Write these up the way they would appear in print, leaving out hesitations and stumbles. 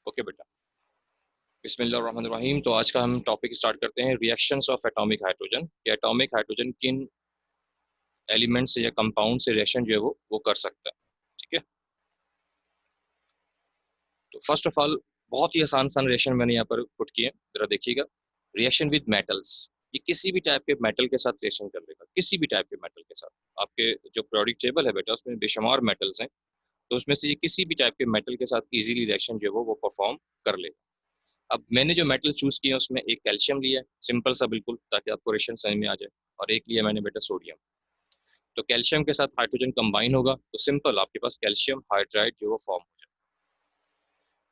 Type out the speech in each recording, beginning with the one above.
Okay बेटा, बिस्मिल्लाहिर्रहमानिर्रहीम। तो आज का हम टॉपिक स्टार्ट करते हैं, रिएक्शंस ऑफ एटॉमिक हाइड्रोजन। कि एटॉमिक हाइड्रोजन किन एलिमेंट से या कंपाउंड से रिएक्शन जो है वो कर सकता है। ठीक है, तो फर्स्ट ऑफ ऑल बहुत ही आसान सा रिएक्शन मैंने यहाँ पर पुट किए, जरा देखिएगा। रिएक्शन विद मेटल्स, ये किसी भी टाइप के मेटल के साथ रिएक्शन कर लेगा, किसी भी टाइप के मेटल के साथ। आपके जो पीरियोडिक टेबल है बेटा, उसमें बेशुमार मेटल्स हैं, तो उसमें से ये किसी भी टाइप के मेटल के साथ इजीली रिएक्शन जो है वो परफॉर्म कर लेगा। अब मैंने जो मेटल चूज किया उसमें एक कैल्शियम लिया है, सिंपल सा बिल्कुल, ताकि आपको रिएक्शन समझ में आ जाए। और एक लिया मैंने बेटा सोडियम। तो कैल्शियम के साथ हाइड्रोजन कंबाइन होगा तो सिंपल आपके पास कैल्शियम हाइड्राइड जो वो फॉर्म हो जाए।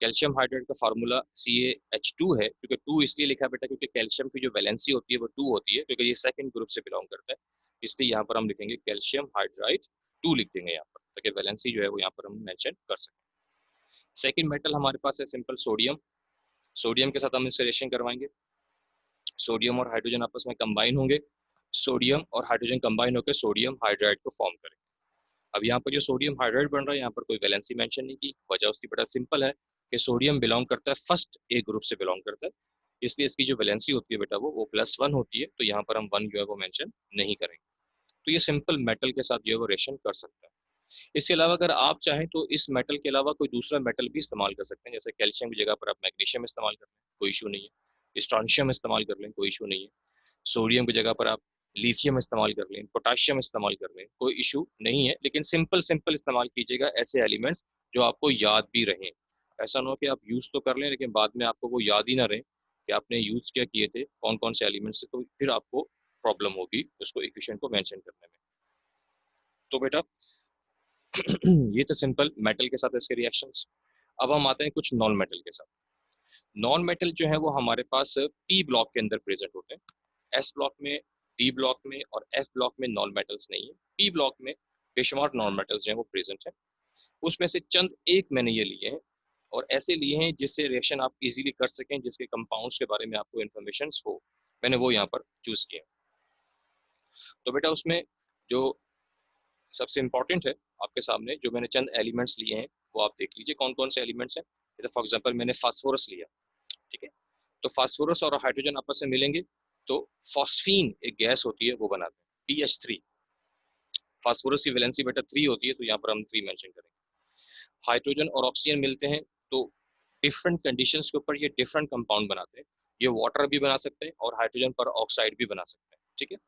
कैल्शियम हाइड्राइड का फार्मूला CaH2 है, क्योंकि 2 इसलिए लिखा है बेटा क्योंकि कैल्शियम की जो वैलेंसी होती है वो 2 होती है, क्योंकि ये सेकंड ग्रुप से बिलोंग करता है। इसलिए यहाँ पर हम लिखेंगे कैल्शियम हाइड्राइड 2 लिख देंगे यहाँ पर, ताकि वैलेंसी जो है वो यहाँ पर हम मेंशन कर सकें। सेकंड मेटल हमारे पास है सिंपल सोडियम। सोडियम के साथ हम इससे रिएक्शन करवाएंगे, सोडियम और हाइड्रोजन आपस में कंबाइन होंगे, सोडियम और हाइड्रोजन कंबाइन होकर सोडियम हाइड्राइड को फॉर्म करेंगे। अब यहाँ पर जो सोडियम हाइड्राइड बन रहा है, यहाँ पर कोई वैलेंसी मेंशन नहीं की। वजह उसकी बड़ा सिंपल है कि सोडियम बिलोंग करता है फर्स्ट ए ग्रुप से बिलोंग करता है, इसलिए इसकी जो वैलेंसी होती है बेटा वो +1 होती है, तो यहाँ पर हम 1 जो है वो मेंशन नहीं करेंगे। तो ये सिंपल मेटल के साथ जो है वो रिएक्शन कर सकता है। इसके अलावा अगर आप चाहें तो इस मेटल के अलावा कोई दूसरा मेटल भी इस्तेमाल कर सकते हैं, जैसे कैल्शियम की जगह पर आप मैग्नीशियम इस्तेमाल कर लें, कोई इशू नहीं है। स्ट्रॉन्शियम इस्तेमाल कर लें, कोई इशू नहीं है। सोडियम की जगह पर आप लिथियम इस्तेमाल कर लें, पोटाशियम इस्तेमाल कर लें, कोई इशू नहीं है। लेकिन सिंपल सिंपल इस्तेमाल कीजिएगा ऐसे एलिमेंट्स जो आपको याद भी रहें। ऐसा ना हो कि आप यूज़ तो कर लें लेकिन बाद में आपको वो याद ही ना रहे कि आपने यूज़ क्या किए थे, कौन कौन से एलिमेंट्स से, तो फिर आपको प्रॉब्लम होगी उसको इक्वेशन को मेंशन करने में। तो बेटा ये तो सिंपल मेटल के साथ इसके रिएक्शंस। अब हम आते हैं कुछ नॉन मेटल के साथ। नॉन मेटल जो है वो हमारे पास पी ब्लॉक के अंदर प्रेजेंट होते हैं। एस ब्लॉक में, डी ब्लॉक में और एफ ब्लॉक में नॉन मेटल्स नहीं है। पी ब्लॉक में बेशुमार नॉन मेटल्स जो है वो प्रेजेंट है। उसमें से चंद एक मैंने ये लिए हैं, और ऐसे लिए हैं जिससे रिएक्शन आप इजीली कर सकें, जिसके कंपाउंड्स के बारे में आपको इन्फॉर्मेशन हो, मैंने वो यहाँ पर चूज किए। तो बेटा उसमें जो सबसे इंपॉर्टेंट है आपके सामने, जो मैंने चंद एलिमेंट्स लिए हैं वो आप देख लीजिए कौन कौन से एलिमेंट्स हैं। जैसे फॉर एग्जांपल मैंने फास्फोरस लिया, ठीक है। तो फास्फोरस और हाइड्रोजन आपस में मिलेंगे तो फॉस्फीन एक गैस होती है वो बनाते हैं, PH3। फास्फोरस की वैलेंसी बेटा 3 होती है, तो यहाँ पर हम 3 मेंशन करेंगे। हाइड्रोजन और ऑक्सीजन मिलते हैं तो डिफरेंट कंडीशंस के ऊपर ये डिफरेंट कंपाउंड बनाते हैं। ये वाटर भी बना सकते हैं और हाइड्रोजन पर ऑक्साइड भी बना सकते हैं, ठीक है।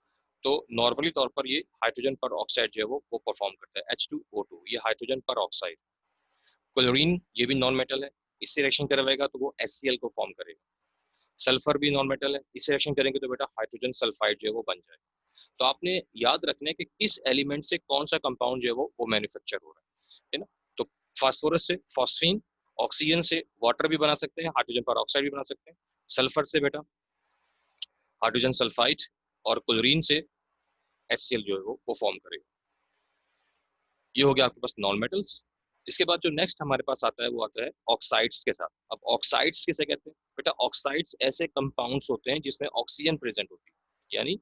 तो नॉर्मली तौर पर ये हाइड्रोजन पर ऑक्साइड जो है वो परफॉर्म करता है, H2O2, ये हाइड्रोजन पर ऑक्साइड। क्लोरीन ये भी नॉन मेटल है, इससे रिएक्शन करवाएगा तो वो HCl को फॉर्म करेगा। सल्फर भी नॉन मेटल है, इससे रिएक्शन करेंगे तो बेटा हाइड्रोजन सल्फाइड जो है वो बन जाएगा। तो आपने याद रखना है कि किस एलिमेंट से कौन सा कंपाउंड जो है वो मैन्युफैक्चर हो रहा है ना। तो फास्फोरस से फॉस्फीन, ऑक्सीजन से वाटर भी बना सकते हैं, हाइड्रोजन पर ऑक्साइड भी बना सकते हैं। सल्फर से बेटा हाइड्रोजन सल्फाइड, और क्लोरीन से HCl जो है वो फॉर्म करेगा। ये हो गया आपके पास नॉन मेटल्स। इसके बाद जो नेक्स्ट हमारे पास आता है वो आता है ऑक्साइड्स के साथ। अब ऑक्साइड्स किसे कहते हैं बेटा? ऑक्साइड्स ऐसे कंपाउंड्स होते हैं जिसमें ऑक्सीजन प्रेजेंट होती है, यानी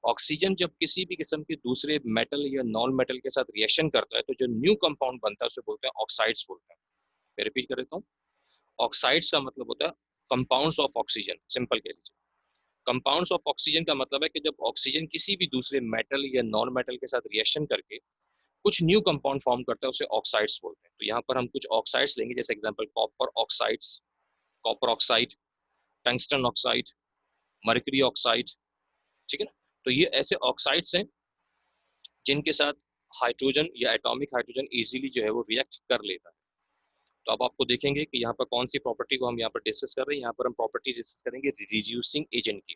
ऑक्सीजन जब किसी भी किस्म के दूसरे मेटल या नॉन मेटल के साथ रिएक्शन करता है तो जो न्यू कंपाउंड बनता है उसे बोलते हैं ऑक्साइड्स बोलते हैं। मैं रिपीट कर देता हूँ, ऑक्साइड्स का मतलब होता है कंपाउंड्स ऑफ ऑक्सीजन, सिंपल कह लीजिए। कंपाउंड्स ऑफ ऑक्सीजन का मतलब है कि जब ऑक्सीजन किसी भी दूसरे मेटल या नॉन मेटल के साथ रिएक्शन करके कुछ न्यू कंपाउंड फॉर्म करता है उसे ऑक्साइड्स बोलते हैं। तो यहाँ पर हम कुछ ऑक्साइड्स लेंगे, जैसे example copper oxides, copper oxide, tungsten oxide, mercury oxide, ठीक है ना। तो ये ऐसे ऑक्साइड्स हैं जिनके साथ हाइड्रोजन या एटॉमिक हाइड्रोजन इजीली जो है वो रिएक्ट कर लेता है। तो अब आपको देखेंगे कि यहाँ पर कौन सी प्रॉपर्टी को हम यहाँ पर डिस्कस कर रहे हैं। यहाँ पर हम प्रॉपर्टी डिस्कस करेंगे रिड्यूसिंग एजेंट की,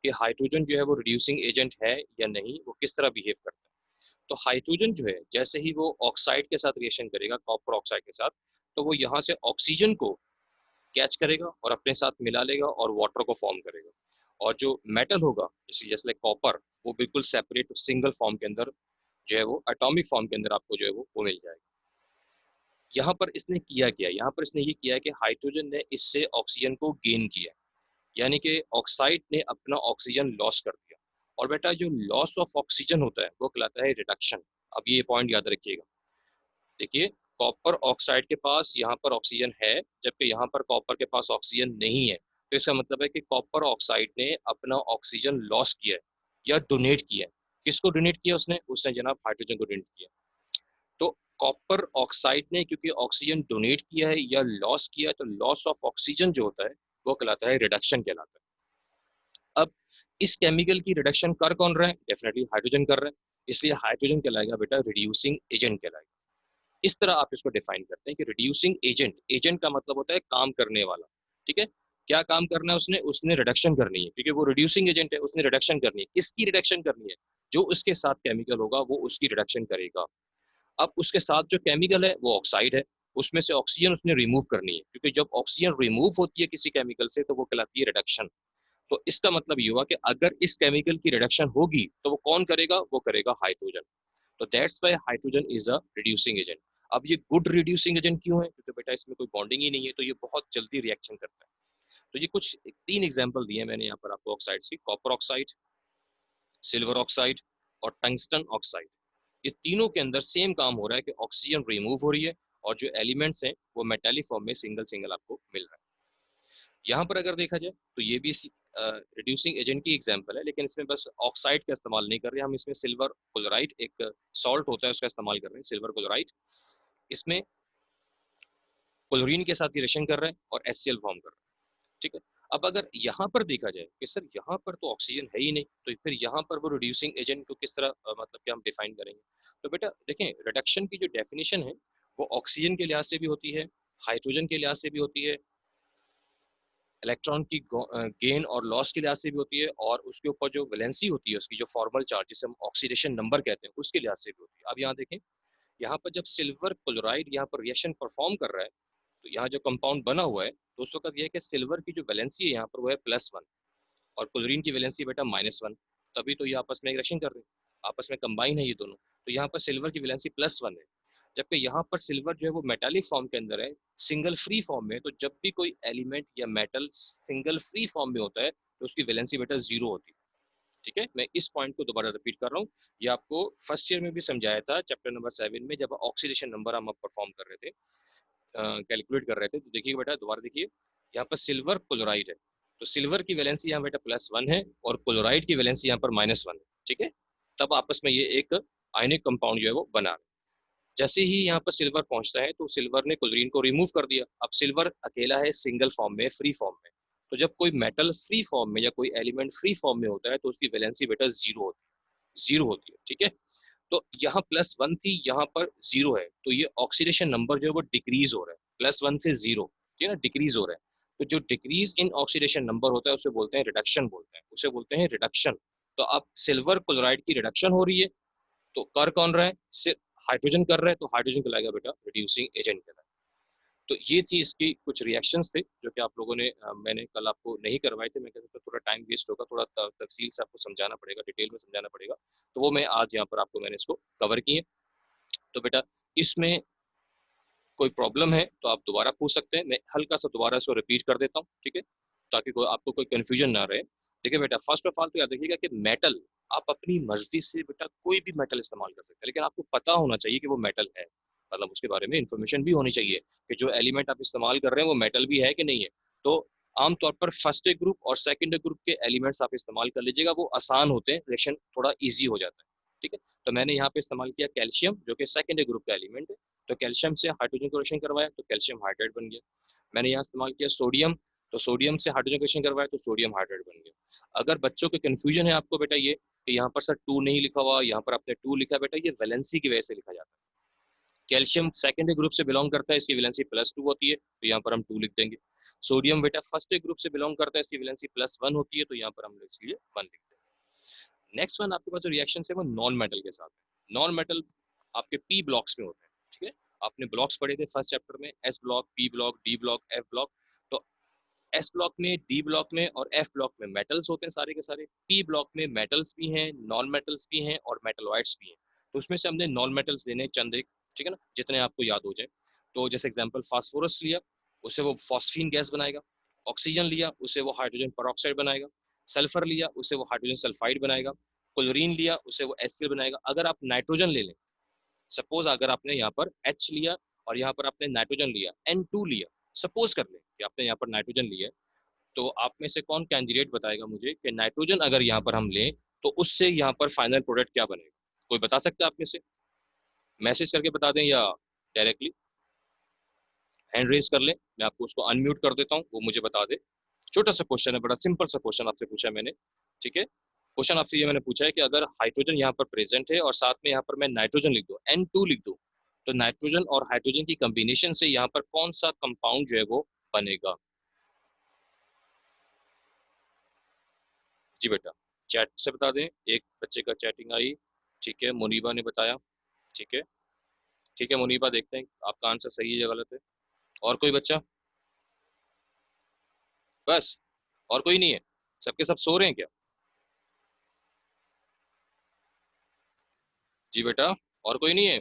कि हाइड्रोजन जो है वो रिड्यूसिंग एजेंट है या नहीं, वो किस तरह बिहेव करता है। तो हाइड्रोजन जो है जैसे ही वो ऑक्साइड के साथ रिएक्शन करेगा, कॉपर ऑक्साइड के साथ, तो वो यहाँ से ऑक्सीजन को कैच करेगा और अपने साथ मिला लेगा और वाटर को फॉर्म करेगा। और जो मेटल होगा जैसे कॉपर, वो बिल्कुल सेपरेट सिंगल फॉर्म के अंदर जो है वो एटॉमिक फॉर्म के अंदर आपको जो है वो मिल जाएगा। यहाँ पर इसने किया क्या? यहाँ पर इसने ये किया है कि हाइड्रोजन ने इससे ऑक्सीजन को गेन किया, यानी कि ऑक्साइड ने अपना ऑक्सीजन लॉस कर दिया। और बेटा जो लॉस ऑफ ऑक्सीजन होता है वो कहलाता है रिडक्शन। अब ये पॉइंट याद रखिएगा। देखिए, कॉपर ऑक्साइड के पास यहाँ पर ऑक्सीजन है, जबकि यहाँ पर कॉपर के पास ऑक्सीजन नहीं है। तो इसका मतलब है कि कॉपर ऑक्साइड ने अपना ऑक्सीजन लॉस किया है या डोनेट किया है। किसको डोनेट किया उसने? उसने जनाब हाइड्रोजन को डोनेट किया। तो कॉपर ऑक्साइड ने क्योंकि ऑक्सीजन डोनेट किया है या लॉस किया है, तो लॉस ऑफ ऑक्सीजन जो होता है वो कहलाता है रिडक्शन कहलाता है। अब इस केमिकल की रिडक्शन कर कौन रहा है? डेफिनेटली हाइड्रोजन कर रहा है, इसलिए हाइड्रोजन कहलाएगा बेटा रिड्यूसिंग एजेंट कहलाएगा। इस तरह आप इसको डिफाइन करते हैं कि रिड्यूसिंग एजेंट, एजेंट का मतलब होता है काम करने वाला। ठीक है, क्या काम करना है उसने? उसने रिडक्शन करनी है, क्योंकि वो रिड्यूसिंग एजेंट है, उसने रिडक्शन करनी है। किसकी रिडक्शन करनी है? जो उसके साथ केमिकल होगा वो उसकी रिडक्शन करेगा। अब उसके साथ जो केमिकल है वो ऑक्साइड है, उसमें से ऑक्सीजन उसने रिमूव करनी है, क्योंकि जब ऑक्सीजन रिमूव होती है किसी केमिकल से तो वो कहलाती है रिडक्शन। तो इसका मतलब ये हुआ कि अगर इस केमिकल की रिडक्शन होगी तो वो कौन करेगा? वो करेगा हाइड्रोजन। तो that's why hydrogen is a reducing agent. अब ये गुड रिड्यूसिंग एजेंट क्यों है? क्योंकि बेटा इसमें कोई बॉन्डिंग ही नहीं है, तो ये बहुत जल्दी रिएक्शन करता है। तो ये कुछ 3 एग्जांपल दिए मैंने यहाँ पर आपको ऑक्साइड की, कॉपर ऑक्साइड, सिल्वर ऑक्साइड और टंगस्टन ऑक्साइड। ये तीनों के अंदर सेम काम हो रहा है कि ऑक्सीजन रिमूव हो रही है और जो एलिमेंट्स हैं वो मेटालिक फॉर्म में सिंगल सिंगल आपको मिल रहा है। यहाँ पर अगर देखा जाए तो ये भी रिड्यूसिंग एजेंट की एग्जांपल है, लेकिन इसमें बस ऑक्साइड का इस्तेमाल नहीं कर रहे हम, इसमें सिल्वर क्लोराइड एक सॉल्ट होता है उसका इस्तेमाल कर रहे हैं, सिल्वर क्लोराइड। इसमें क्लोरीन के साथ रिएक्शन कर रहे हैं और HCl फॉर्म कर रहे हैं। ठीक है, अब अगर यहाँ पर देखा जाए कि सर यहाँ पर तो ऑक्सीजन है ही नहीं, तो फिर यहाँ पर वो रिड्यूसिंग एजेंट को किस तरह मतलब कि हम डिफाइन करेंगे? तो बेटा देखें, रिडक्शन की जो डेफिनेशन है वो ऑक्सीजन के लिहाज से भी होती है, हाइड्रोजन के लिहाज से भी होती है, इलेक्ट्रॉन की गेन और लॉस के लिहाज से भी होती है, और उसके ऊपर जो वैलेंसी होती है उसकी, जो फॉर्मल चार्ज जिसे हम ऑक्सीडेशन नंबर कहते हैं, उसके लिहाज से भी होती है। अब यहाँ देखें, यहाँ पर जब सिल्वर क्लोराइड यहाँ पर रिएक्शन परफॉर्म कर रहा है तो यहाँ जो कंपाउंड बना हुआ है तो उस वक्त यह है कि सिल्वर की जो वैलेंसी है यहाँ पर वो है +1 और क्लोरीन की वैलेंसी बेटा -1। तभी तो ये आपस में रिएक्शन कर रहे हैं, आपस में कंबाइन है ये दोनों। तो यहाँ पर सिल्वर की वैलेंसी +1 है, जबकि यहाँ पर सिल्वर जो है वो मेटालिक फॉर्म के अंदर है, सिंगल फ्री फॉर्म में। तो जब भी कोई एलिमेंट या मेटल सिंगल फ्री फॉर्म में होता है तो उसकी वैलेंसी बेटा 0 होती है। ठीक है, मैं इस पॉइंट को दोबारा रिपीट कर रहा हूँ, ये आपको फर्स्ट ईयर में भी समझाया था चैप्टर नंबर 7 में, जब ऑक्सीडेशन नंबर हम परफॉर्म कर रहे थे, कैलकुलेट कर रहे थे। तो देखिए बेटा, दोबारा देखिए, यहाँ पर सिल्वर क्लोराइड है, तो सिल्वर की वैलेंसी यहाँ बेटा +1 है और क्लोराइड की वैलेंसी यहाँ पर -1 है। ठीक है, तब आपस में ये एक आयनिक कंपाउंड जो है वो बना रहे हैं। जैसे ही यहाँ पर सिल्वर पहुंचता है तो सिल्वर ने क्लोरीन को रिमूव कर दिया, अब सिल्वर अकेला है सिंगल फॉर्म में, फ्री फॉर्म में। तो जब कोई मेटल फ्री फॉर्म में या कोई एलिमेंट फ्री फॉर्म में होता है तो उसकी वैलेंसी बेटा 0 होती है, 0 होती है। ठीक है, तो यहाँ +1 थी, यहाँ पर 0 है, तो ये ऑक्सीडेशन नंबर जो है वो डिक्रीज हो रहा है, +1 से 0, ठीक है ना, डिक्रीज हो रहा है। तो जो डिक्रीज इन ऑक्सीडेशन नंबर होता है उसे बोलते हैं रिडक्शन, बोलते हैं उसे, बोलते हैं रिडक्शन। तो अब सिल्वर क्लोराइड की रिडक्शन हो रही है, तो कर कौन रहा है? हाइड्रोजन कर रहा है, तो हाइड्रोजन कहलाएगा बेटा रिड्यूसिंग एजेंट कहलाएगा। तो ये थी इसकी कुछ रिएक्शंस थे जो कि आप लोगों ने मैंने कल आपको नहीं करवाए थे। मैं कहता था थोड़ा टाइम वेस्ट होगा, थोड़ा तफसील से आपको समझाना पड़ेगा, डिटेल में समझाना पड़ेगा, तो वो मैं आज यहाँ पर आपको मैंने इसको कवर किए। तो बेटा इसमें कोई प्रॉब्लम है तो आप दोबारा पूछ सकते हैं, मैं हल्का सा दोबारा इसको रिपीट कर देता हूँ, ठीक है, ताकि आपको कोई कंफ्यूजन ना रहे। देखिए बेटा, फर्स्ट ऑफ ऑल तो याद रखिएगा कि मेटल आप अपनी मर्जी से बेटा कोई भी मेटल इस्तेमाल कर सकते हैं, लेकिन आपको पता होना चाहिए कि वो मेटल है, मतलब उसके बारे में इंफॉर्मेशन भी होनी चाहिए कि जो एलिमेंट आप इस्तेमाल कर रहे हैं वो मेटल भी है कि नहीं है। तो आमतौर पर फर्स्ट ग्रुप और सेकंड ग्रुप के एलिमेंट्स आप इस्तेमाल कर लीजिएगा, वो आसान होते हैं, रिएक्शन थोड़ा ईजी हो जाता है। ठीक है, तो मैंने यहाँ पे इस्तेमाल किया कैल्शियम, जो कि सेकंड ग्रुप का एलिमेंट है, तो कैल्शियम से हाइड्रोजन को रिएक्शन करवाया तो कैल्शियम हाइड्राइड बन गया। मैंने यहाँ इस्तेमाल किया सोडियम, तो सोडियम से हाइड्रोजन को रिएक्शन करवाया तो सोडियम हाइड्राइड बन गया। अगर बच्चों को कन्फ्यूजन है आपको बेटा ये कि यहाँ पर सर 2 नहीं लिखा हुआ, यहाँ पर आपने 2 लिखा, बेटा ये वैलेंसी की वजह से लिखा जाता है। कैल्शियम सेकेंडरी ग्रुप से बिलोंग करता है, इसकी वैलेंसी +2 होती है, तो यहाँ पर हम 2 लिख देंगे। सोडियम बेटा फर्स्ट ग्रुप से बिलोंग करता है, इसकी वैलेंसी +1 होती है, तो यहाँ पर हम इसलिए 1 लिख देंगे। नेक्स्ट वन, आपके पास जो रिएक्शन है वो नॉन मेटल के साथ है। नॉन मेटल आपके पी ब्लॉक्स में होते हैं, ठीक है, आपने ब्लॉक्स पढ़े थे फर्स्ट चैप्टर में, S block, P block, D block, F block. तो एस ब्लॉक में, डी ब्लॉक में और एफ ब्लॉक में मेटल्स होते हैं सारे के सारे। पी ब्लॉक में मेटल्स भी हैं, नॉन मेटल्स भी हैं और मेटलॉइड्स भी हैं। तो उसमें से हमने नॉन मेटल्स लेने चंद एक, ठीक है ना, जितने आपको याद हो जाए। तो जैसे एग्जांपल फास्फोरस लिया, उससे वो फॉस्फीन गैस बनाएगा। ऑक्सीजन लिया, उससे वो हाइड्रोजन पेरोक्साइड बनाएगा। सल्फर लिया, उससे वो हाइड्रोजन सल्फाइड बनाएगा। क्लोरीन लिया, उससे वो HCl बनाएगा। अगर आप नाइट्रोजन ले लें, सपोज अगर आपने यहाँ पर H लिया और यहाँ पर आपने नाइट्रोजन लिया, N2 लिया, सपोज कर लें कि आपने यहाँ पर नाइट्रोजन लिया, तो आप में से कौन कैंडिडेट बताएगा मुझे कि नाइट्रोजन अगर यहाँ पर हम लें तो उससे यहाँ पर फाइनल प्रोडक्ट क्या बनेगा? कोई बता सकता है आप में से? मैसेज करके बता दें या डायरेक्टली हैंड रेज कर लें, मैं आपको उसको अनम्यूट कर देता हूँ, वो मुझे बता दे। छोटा सा क्वेश्चन है, बड़ा सिंपल सा क्वेश्चन आपसे पूछा है मैंने, ठीक है। क्वेश्चन आपसे ये मैंने पूछा है कि अगर हाइड्रोजन यहाँ पर प्रेजेंट है और साथ में यहाँ पर मैं नाइट्रोजन लिख दूँ, N2 लिख दूँ, तो नाइट्रोजन और हाइड्रोजन की कॉम्बिनेशन से यहाँ पर कौन सा कंपाउंड जो है वो बनेगा? जी बेटा, चैट से बता दें। एक बच्चे का चैटिंग आई, ठीक है, मुनीबा ने बताया, ठीक है। ठीक है मुनीबा, देखते हैं आपका आंसर सही है या गलत है। और कोई बच्चा? बस, और कोई नहीं है? सबके सब सो रहे हैं क्या? जी बेटा, और कोई नहीं है?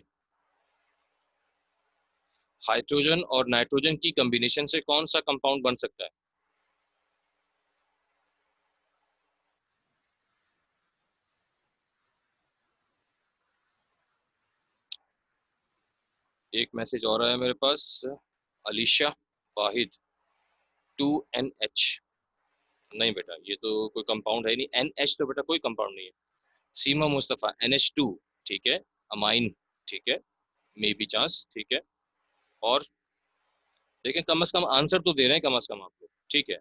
हाइड्रोजन और नाइट्रोजन की कॉम्बिनेशन से कौन सा कंपाउंड बन सकता है? एक मैसेज और आया मेरे पास, अलीशा वाहिद, 2NH। नहीं बेटा, ये तो कोई कंपाउंड है नहीं, NH तो बेटा कोई कंपाउंड नहीं है। सीमा मुस्तफा, NH2, ठीक है, अमाइन, ठीक है, मे बी चांस, ठीक है। और देखें, कम से कम आंसर तो दे रहे हैं कम से कम आप लोग, ठीक है।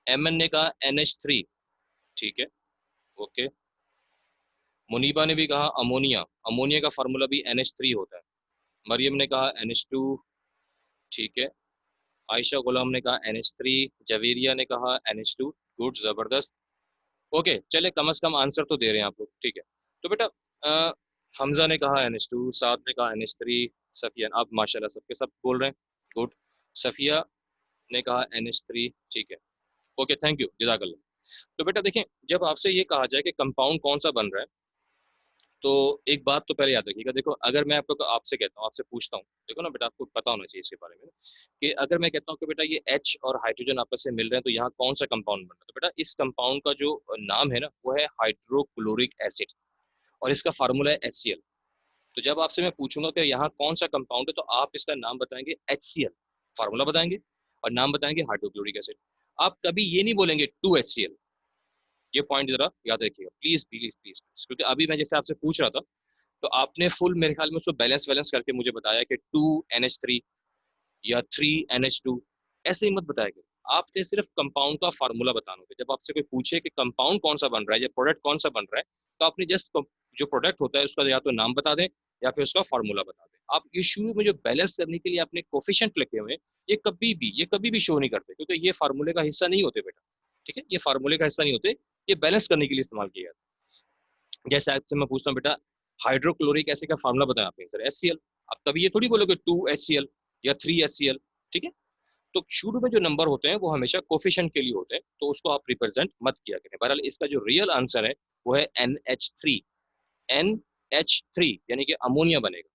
MN ने कहा NH3, ठीक है, ओके। मुनीबा ने भी कहा अमोनिया, अमोनिया का फार्मूला भी NH3 होता है। मरियम ने कहा NH2, ठीक है। आयशा गुलाम ने कहा NH3, जवेरिया ने कहा NH2, गुड, जबरदस्त, ओके। चले, कम से कम आंसर तो दे रहे हैं आप लोग, ठीक है। तो बेटा अ, हमजा ने कहा NH2, साद ने कहा NH3, सफिया, आप माशाल्लाह सबके सब बोल रहे हैं, गुड। सफिया ने कहा NH3, ठीक है, ओके, थैंक यू, जज़ाकल्लाह। तो बेटा देखें, जब आपसे ये कहा जाए कि कंपाउंड कौन सा बन रहा है, तो एक बात तो पहले याद रखिएगा। देखो, अगर मैं आपको आपसे कहता हूँ, आपसे पूछता हूँ, देखो ना बेटा, आपको पता होना चाहिए इसके बारे में कि अगर मैं कहता हूँ कि बेटा ये H और हाइड्रोजन आपस में मिल रहे हैं तो यहाँ कौन सा कंपाउंड बन रहा है, तो बेटा इस कंपाउंड का जो नाम है ना वो है हाइड्रोक्लोरिक एसिड, और इसका फार्मूला है HCl। तो जब आपसे मैं पूछूंगा कि यहाँ कौन सा कंपाउंड है तो आप इसका नाम बताएंगे HCl, फार्मूला बताएंगे और नाम बताएंगे हाइड्रोक्लोरिक एसिड। आप कभी ये नहीं बोलेंगे 2HCl। ये पॉइंट जरा याद रखिएगा, प्लीज प्लीज प्लीज प्लीज, क्योंकि अभी मैं जैसे आपसे पूछ रहा था तो आपने फुल मेरे ख्याल में उसको बैलेंस वैलेंस करके मुझे बताया कि 2NH3 या 3NH2, ऐसे ही मत बताया करो। आपने सिर्फ कंपाउंड का फार्मूला बताना होगा। जब आपसे कोई पूछे कि कंपाउंड कौन सा बन रहा है या प्रोडक्ट कौन सा बन रहा है, तो आपने जस्ट जो प्रोडक्ट होता है उसका या तो नाम बता दें या फिर उसका फार्मूला बता दें। आप ये शुरू में जो बैलेंस करने के लिए आपने कोफिशिएंट लिखे हुए हैं, ये कभी भी शो नहीं करते, क्योंकि ये फार्मूले का हिस्सा नहीं होते बेटा, ठीक है, ये फार्मूले का हिस्सा नहीं होते, ये बैलेंस करने के लिए इस्तेमाल किया जाता है। जैसे आपसे मैं पूछता हूँ बेटा हाइड्रोक्लोरिक एसिड का फार्मूला बताया आपने सर, HCl। आप कभी ये थोड़ी बोलोगे 2HCl या 3HCl, ठीक है। तो शुरू में जो नंबर होते हैं वो हमेशा कोफिशिएंट के लिए होते हैं, तो उसको आप रिप्रेजेंट मत किया करें। बहरहाल इसका जो रियल आंसर है वो है NH3, NH3 यानी कि अमोनिया बनेगा।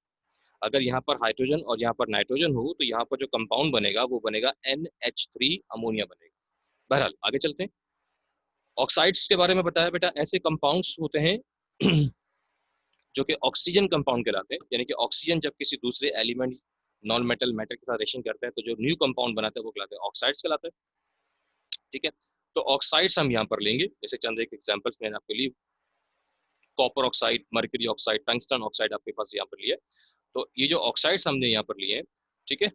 अगर यहाँ पर हाइड्रोजन और यहाँ पर नाइट्रोजन हो तो यहाँ पर जो कंपाउंड बनेगा वो बनेगा NH3, अमोनिया बनेगा। बहरहाल आगे चलते हैं। ऑक्साइड्स के बारे में बताया बेटा, ऐसे कंपाउंड्स होते हैं जो कि ऑक्सीजन कंपाउंड कहलाते हैं, यानी कि ऑक्सीजन जब किसी दूसरे एलिमेंट नॉन मेटल मैटर के साथ रिएक्शन करता है तो जो न्यू कंपाउंड बनाता है वो कहलाते हैं ऑक्साइड्स कहलाते हैं, ठीक है। तो ऑक्साइड्स हम यहाँ पर लेंगे, जैसे चंद एक एग्जांपल्स मैंने आपके लिए, copper oxide, mercury oxide, tungsten oxide आपके पास यहाँ पर लिए। तो ये जो ऑक्साइड्स हमने यहाँ पर लिए हैं, ठीक है,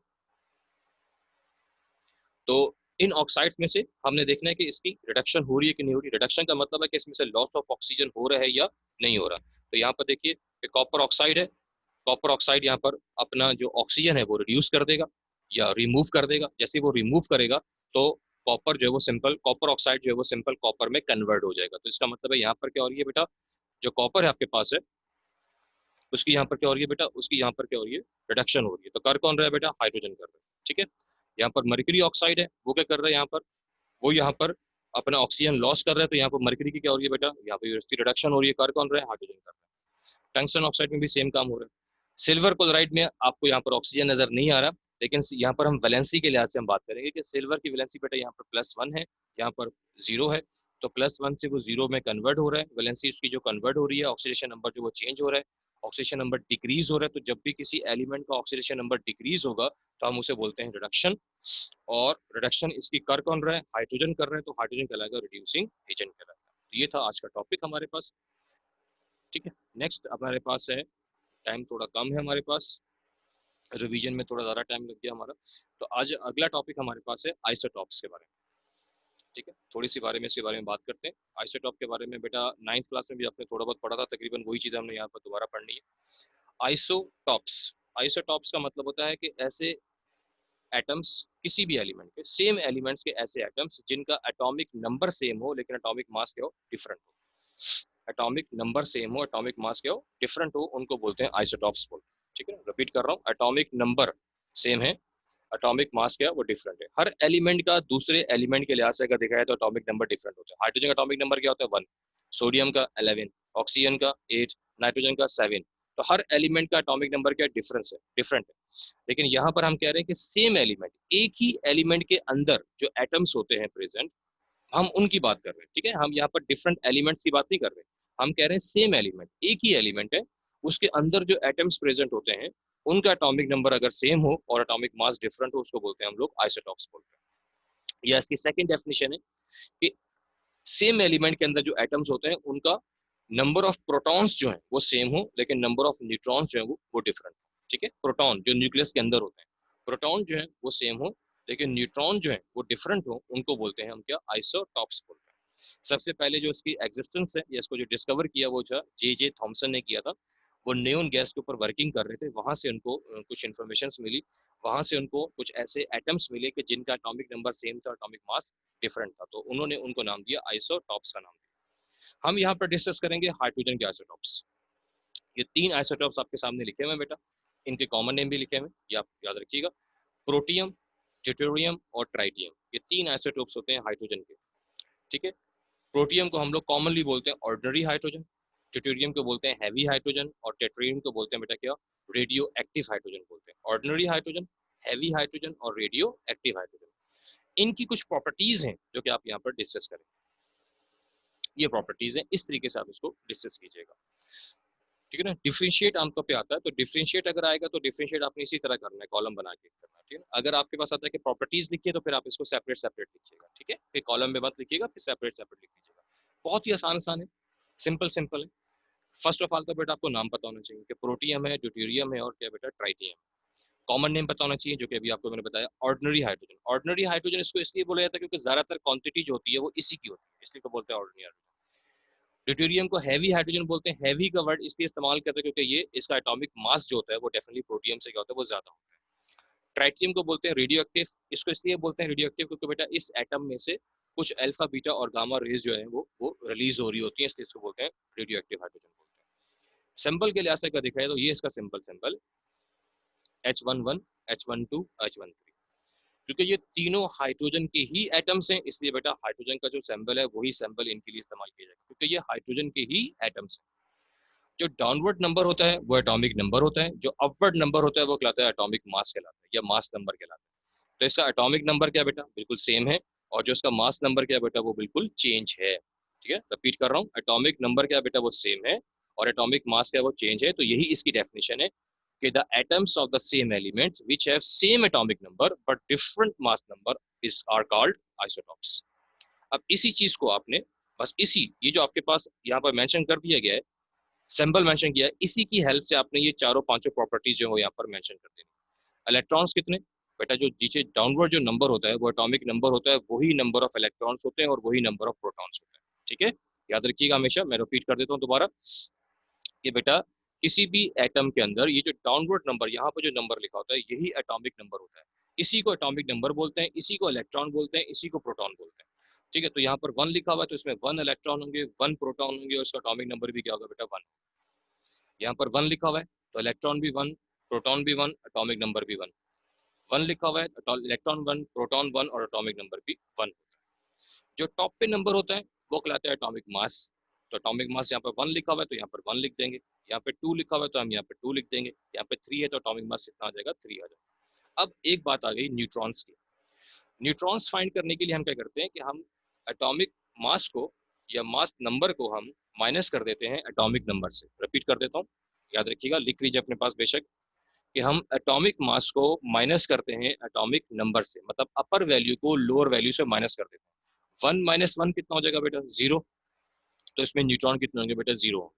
तो इन ऑक्साइड्स में से हमने देखना है कि इसकी रिडक्शन हो रही है कि नहीं हो रही। रिडक्शन का मतलब है कि इसमें से लॉस ऑफ ऑक्सीजन हो रहा है या नहीं हो रहा। तो यहाँ पर देखिए कि कॉपर ऑक्साइड है, कॉपर ऑक्साइड यहाँ पर अपना जो ऑक्सीजन है वो रिड्यूस कर देगा या रिमूव कर देगा। जैसे वो रिमूव करेगा तो कॉपर जो है वो सिंपल कॉपर ऑक्साइड जो है वो सिंपल कॉपर में कन्वर्ट हो जाएगा। तो इसका मतलब है यहाँ पर क्या हो रही है बेटा, जो कॉपर है आपके पास है उसकी यहाँ पर क्या हो रही है बेटा, उसकी यहाँ पर क्या हो रही है, रिडक्शन हो रही है। तो कर कौन रहा है बेटा, हाइड्रोजन कर रहा है, ठीक है। यहाँ पर मर्क्यूरी ऑक्साइड है, वो क्या कर रहा है यहाँ पर, वो यहाँ पर अपना ऑक्सीजन लॉस कर रहा है। तो यहाँ पर मर्क्यूरी की क्या हो रही है बेटा, यहाँ पर इसकी रिडक्शन हो रही है। कर कौन रहा है, हाइड्रोजन कर रहा है। टंगस्टन ऑक्साइड में भी सेम काम हो रहा है। सिल्वर क्लोराइड में आपको यहाँ पर ऑक्सीजन नजर नहीं आ रहा, लेकिन यहाँ पर हम वैलेंसी के लिहाज से हम बात करेंगे कि सिल्वर की वैलेंसी बेटा यहाँ पर +1 है, यहाँ पर 0 है। तो +1 से वो 0 में कन्वर्ट हो रहा है, वैलेंसी उसकी जो कन्वर्ट हो रही है, ऑक्सीडेशन नंबर जो वो चेंज हो रहा है। ऑक्सीडेशन नंबर डिक्रीज हो रहा है, तो जब भी किसी एलिमेंट का ऑक्सीडेशन नंबर डिक्रीज होगा तो हम उसे बोलते हैं रिडक्शन। और रिडक्शन इसकी कर कौन रहा है, हाइड्रोजन कर रहे हैं, तो हाइड्रोजन कहलाएगा रिड्यूसिंग एजेंट कहलाएगा। तो ये था आज का टॉपिक हमारे पास। ठीक है, नेक्स्ट हमारे पास है, टाइम थोड़ा कम है हमारे पास, रिवीजन में थोड़ा ज़्यादा टाइम लग गया हमारा, तो आज अगला टॉपिक हमारे पास है आइसोटॉप्स के बारे में। ठीक है, थोड़ी सी बारे में इसके बारे में बात करते हैं। आइसोटॉप के बारे में बेटा 9th क्लास में भी आपने थोड़ा बहुत पढ़ा था, तकरीबन वही चीज़ हमने यहाँ पर दोबारा पढ़नी है। आइसोटॉप्स, आइसोटॉप्स का मतलब होता है कि ऐसे एटम्स, किसी भी एलिमेंट के, सेम एलिमेंट्स के ऐसे एटम्स जिनका एटॉमिक नंबर सेम हो लेकिन एटॉमिक मास क्या हो, डिफरेंट हो। एटॉमिक नंबर सेम हो, एटॉमिक मास क्या हो, डिफरेंट हो, उनको बोलते हैं आइसोटॉप्स बोलते हैं। ठीक है, रिपीट कर रहा हूँ, एटॉमिक नंबर सेम है, एटॉमिक मास क्या है वो डिफरेंट है। हर एलिमेंट का दूसरे एलिमेंट के लिहाज से अगर देखा जाए तो एटॉमिक नंबर डिफरेंट होता है। हाइड्रोजन का एटॉमिक नंबर क्या होता है, 1, सोडियम का 11, ऑक्सीजन का 8, नाइट्रोजन का 7। तो हर एलिमेंट का एटॉमिक नंबर क्या डिफरेंस है, डिफरेंट है। लेकिन यहाँ पर हम कह रहे हैं कि सेम एलिमेंट, एक ही एलिमेंट के अंदर जो एटम्स होते हैं प्रेजेंट, हम उनकी बात कर रहे हैं। ठीक है, हम यहाँ पर डिफरेंट एलिमेंट्स की बात नहीं कर रहे, हम कह रहे हैं सेम एलिमेंट, एक ही एलिमेंट है, उसके अंदर जो एटम्स प्रेजेंट होते हैं उनका एटॉमिक नंबर अगर सेम हो और एटॉमिक मास डिफरेंट हो, उसको बोलते हैं हम लोग आइसोटॉप्स बोलते हैं। यह इसकी सेकंड डेफिनेशन है कि सेम एलिमेंट के अंदर जो एटम्स होते हैं उनका नंबर ऑफ प्रोटॉन्स जो है वो सेम हो लेकिन नंबर ऑफ न्यूट्रॉन्स जो है वो डिफरेंट हो। ठीक है, प्रोटॉन जो न्यूक्लियस के अंदर होते हैं, प्रोटॉन जो है वो सेम हो लेकिन न्यूट्रॉन जो है वो डिफरेंट हो, उनको बोलते हैं हम क्या, आइसोटॉप्स बोलते हैं। सबसे पहले जो इसकी एग्जिस्टेंस है या इसको जो डिस्कवर किया वो जो जे जे थॉमसन ने किया था, वो नियोन गैस के ऊपर वर्किंग कर रहे थे, वहां से उनको कुछ इन्फॉर्मेशन मिली, वहां से उनको कुछ ऐसे एटम्स मिले कि जिनका एटॉमिक नंबर सेम था, एटॉमिक मास डिफरेंट था, तो उन्होंने उनको नाम दिया आइसोटॉप्स का नाम दिया। हम यहाँ पर डिस्कस करेंगे हाइड्रोजन के आइसोटॉप्स। ये 3 आइसोटॉप्स आपके सामने लिखे हुए हैं बेटा, इनके कॉमन नेम भी लिखे हुए हैं, ये आप याद रखिएगा, प्रोटियम, ड्यूटेरियम और ट्राइटियम, ये 3 आइसोटॉप्स होते हैं हाइड्रोजन के। ठीक है, प्रोटियम को हम लोग कॉमनली बोलते हैं ऑर्डिनरी हाइड्रोजन, ड्यूटेरियम को बोलते हैं हैवी हाइड्रोजन और टेट्रियम को बोलते हैं बेटा क्या, रेडियो एक्टिव हाइड्रोजन बोलते हैं। ऑर्डिनरी हाइड्रोजन, हैवी हाइड्रोजन और रेडियो एक्टिव हाइड्रोजन, इनकी कुछ प्रॉपर्टीज हैं जो कि आप यहाँ पर डिस्कस करें। ये प्रॉपर्टीज हैं, इस तरीके से आप इसको डिस्कस कीजिएगा। ठीक है ना, डिफरेंशिएट आमतौर पे आता है, तो डिफरेंशिएट अगर आएगा तो डिफरेंशिएट आपने इसी तरह करना है, कॉलम बना के करना है। ठीक है, अगर आपके पास आता है कि प्रॉपर्टीज लिखिए तो फिर आप इसको सेपरेट सेपरेट लिखिएगा। ठीक है, फिर कॉलम में मत लिखिएगा, फिर सेपरेट सेपरेट लिख लीजिएगा। बहुत ही आसान आसान है, सिंपल सिंपल है। फर्स्ट ऑफ ऑल तो बेटा आपको नाम पता होना चाहिए कि प्रोटियम है, ड्यूटेरियम है और क्या बेटा, ट्राइटियम। कॉमन नेम पता होना चाहिए जो कि अभी आपको मैंने बताया, ऑर्डिनरी हाइड्रोजन। ऑर्डिनरी हाइड्रोजन इसको इसलिए बोला जाता है क्योंकि ज्यादातर क्वांटिटी जो होती है वो इसी की होती है, इसलिए तो बोलते हैं ऑर्डिनरी हाइड्रोजन। ड्यूटेरियम को हैवी हाइड्रोजन बोलते हैं, हैवी का वर्ड इसलिए इस्तेमाल करते हैं क्योंकि ये इसका एटॉमिक मास जो होता है वो डेफिनेटली प्रोटियम से क्या होता है वो ज्यादा होता है। ट्राइटियम को बोलते हैं रेडियो एक्टिव, इसको इसलिए बोलते हैं रेडियो एक्टिव क्योंकि बेटा इस एटम में से कुछ अल्फा बीटा और गामा रेज जो है वो रिलीज हो रही होती है, इसलिए इसको बोलते हैं रेडियो एक्टिव हाइड्रोजन बोलते हैं। सिंबल के लिहाज से अगर देखा जाए तो ये इसका simple symbol H11, H12, H13, क्योंकि ये तीनों हाइड्रोजन के ही एटम्स हैं, इसलिए बेटा हाइड्रोजन का जो सिंबल है वही सिंबल इनके लिए इस्तेमाल किया जाएगा क्योंकि ये हाइड्रोजन के ही एटम्स हैं। जो डाउनवर्ड नंबर होता है वो एटॉमिक नंबर होता है, जो अपवर्ड नंबर होता है वो कहलाता है एटॉमिक मास कहलाता है या मास नंबर कहलाता है। तो इसका एटॉमिक नंबर क्या बेटा, बिल्कुल सेम है, और जो इसका मास नंबर क्या बेटा वो बिल्कुल चेंज है। ठीक है, रिपीट कर रहा हूँ, एटॉमिक नंबर क्या बेटा वो सेम है और एटॉमिक मास क्या वो चेंज है। तो यही इसकी डेफिनेशन है कि the atoms of the same elements which have same atomic number but different mass number is are called isotopes. अब इसी चीज को आपने बस इसी, ये जो आपके पास यहाँ पर मेंशन कर दिया गया है, सिंबल मेंशन किया है, इसी की हेल्प से आपने ये चारों पांचों प्रॉपर्टीज जो है यहाँ पर मेंशन कर देनी। इलेक्ट्रॉन्स कितने बेटा, जो नीचे डाउनवर्ड जो नंबर होता है वो एटॉमिक नंबर होता है, वही नंबर ऑफ इलेक्ट्रॉन्स होते हैं और वही नंबर ऑफ प्रोटॉन्स होते हैं। ठीक है, याद रखिएगा हमेशा, मैं रिपीट कर देता हूँ दोबारा कि बेटा किसी भी एटम के अंदर ये जो डाउनवर्ड नंबर यहाँ पर जो नंबर लिखा होता है यही एटॉमिक नंबर होता है, इसी को एटॉमिक नंबर बोलते हैं, इसी को इलेक्ट्रॉन बोलते हैं, इसी को प्रोटॉन बोलते हैं। ठीक है, तो यहाँ पर 1 लिखा हुआ है तो इसमें 1 इलेक्ट्रॉन होंगे, 1 प्रोटॉन होंगे और उसका एटॉमिक नंबर भी क्या होगा बेटा 1। यहाँ पर 1 लिखा हुआ है तो इलेक्ट्रॉन भी 1, प्रोटॉन भी 1, एटॉमिक नंबर भी 1। 1 लिखा हुआ है तो इलेक्ट्रॉन 1, प्रोटॉन 1 और एटॉमिक नंबर भी 1 होता है। जो टॉप पे नंबर होता है वो कहलाता है एटॉमिक मास। तो एटॉमिक मास यहाँ पर 1 लिखा हुआ है तो यहाँ पर 1 लिख देंगे, यहाँ पे 2 लिखा हुआ है तो हम यहाँ पे 2 लिख देंगे, यहाँ पे 3 है तो एटॉमिक मास कितना आ जाएगा, 3 आ जाएगा। अब एक बात आ गई न्यूट्रॉन्स की। न्यूट्रॉन्स फाइंड करने के लिए हम क्या करते हैं कि हम एटॉमिक मास को या मास नंबर को हम माइनस कर देते हैं एटॉमिक नंबर से। रिपीट कर देता हूँ, याद रखिएगा, लिख लीजिए अपने पास बेशक, कि हम एटॉमिक मास को माइनस करते हैं एटॉमिक नंबर से, मतलब अपर वैल्यू को लोअर वैल्यू से माइनस कर देते हैं। 1 - 1 कितना हो जाएगा बेटा? 0। तो इसमें न्यूट्रॉन कितने होंगे बेटा? 0।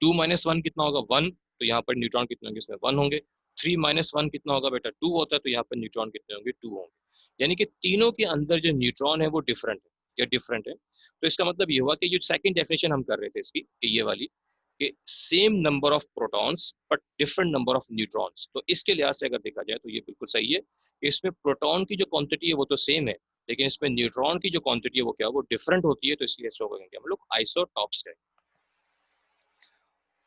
2 - 1 कितना होगा? 1। तो यहाँ पर न्यूट्रॉन कितने होंगे? इसमें 1 होंगे। 3 - 1 कितना होगा बेटा? 2 होता है, तो यहाँ पर न्यूट्रॉन कितने होंगे? 2 होंगे। यानी कि तीनों के अंदर जो न्यूट्रॉन है वो डिफरेंट है, या डिफरेंट है। तो इसका मतलब ये हुआ कि जो सेकंड डेफिनेशन हम कर रहे थे इसकी, कि ये वाली, कि same number of protons but different number of neutrons, तो इसके लिहाज से अगर देखा जाए तो ये बिल्कुल सही है कि इसमें प्रोटॉन की जो क्वांटिटी है वो तो सेम है, लेकिन इसमें न्यूट्रॉन की जो क्वांटिटी है वो क्या है? वो डिफरेंट होती है। तो इसलिए इसको कहेंगे हम लोग आइसोटॉप्स कहेंगे।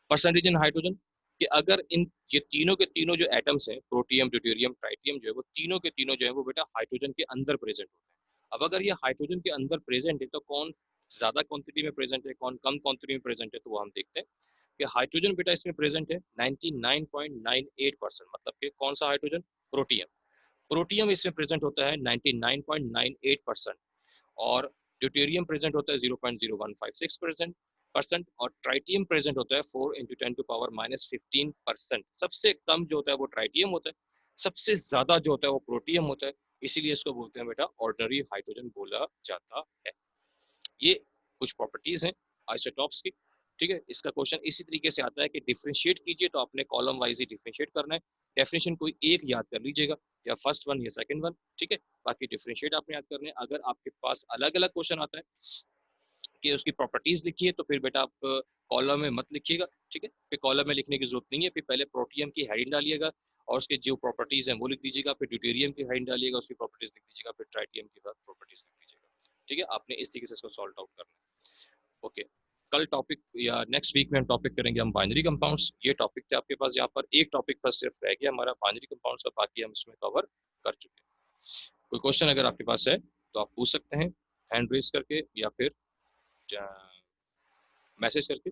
परसेंटेज इन हाइड्रोजन, कि अगर इन ये तीनों के तीनों जो एटम्स हैं, प्रोटियम, ड्यूटेरियम, ट्राइटियम, जो है वो तीनों के तीनों जो है वो बेटा हाइड्रोजन के अंदर प्रेजेंट होते हैं। अब अगर ये हाइड्रोजन के अंदर प्रेजेंट है तो कौन ज्यादा क्वांटिटी में प्रेजेंट है, कौन कम क्वांटिटी में प्रेजेंट है, तो वो हम देखते हैं कि हाइड्रोजन बेटा इसमें प्रेजेंट है 99.98%, मतलब कि कौन सा हाइड्रोजन? प्रोटियम। प्रोटियम इसमें प्रेजेंट होता है 99.98%, और ड्यूटेरियम प्रेजेंट होता है 0.0156% और ट्राइटियम प्रेजेंट होता है 4 × 10⁻⁻15%। सबसे कम जो होता है वो ट्राइटियम होता है, सबसे ज्यादा जो होता है वो प्रोटियम होता है। इसीलिए इसको बोलते हैं बेटा ऑर्डिनरी हाइड्रोजन बोला जाता है। ये कुछ प्रॉपर्टीज हैं आइसोटॉप्स की। ठीक है, इसका क्वेश्चन इसी तरीके से आता है कि डिफरेंशिएट कीजिए, तो आपने कॉलम वाइज ही डिफरेंशिएट करना है। डेफिनेशन कोई एक याद कर लीजिएगा, या फर्स्ट वन या सेकंड वन। ठीक है, बाकी डिफरेंशिएट आपने याद करने हैं। अगर आपके पास अलग अलग क्वेश्चन आता है कि उसकी प्रॉपर्टीज लिखिए, तो फिर बेटा आप कॉलम में मत लिखिएगा। ठीक है, फिर कॉलम में लिखने की जरूरत नहीं है, फिर पहले प्रोटियम की हेडिंग डालिएगा और उसके जो प्रॉपर्टीज हैं वो लिख दीजिएगा, फिर ड्यूटेरियम की हेडिंग डालिएगा, उसकी प्रॉपर्टीज लिख दीजिएगा, फिर ट्राइटियम की प्रॉपर्टीज लिख दीजिएगा। ठीक है, आपने इस तरीके से इसको सॉल्व आउट करना है। ओके, कल टॉपिक या नेक्स्ट वीक में हम टॉपिक करेंगे हम बाइनरी कंपाउंड्स। ये टॉपिक थे आपके पास, यहाँ पर एक टॉपिक बस सिर्फ रह गया हमारा बाइनरी कंपाउंड्स का, बाकी हम इसमें कवर कर चुके हैं। कोई क्वेश्चन अगर आपके पास है तो आप पूछ सकते हैं हैंड रेज करके, या फिर मैसेज करके।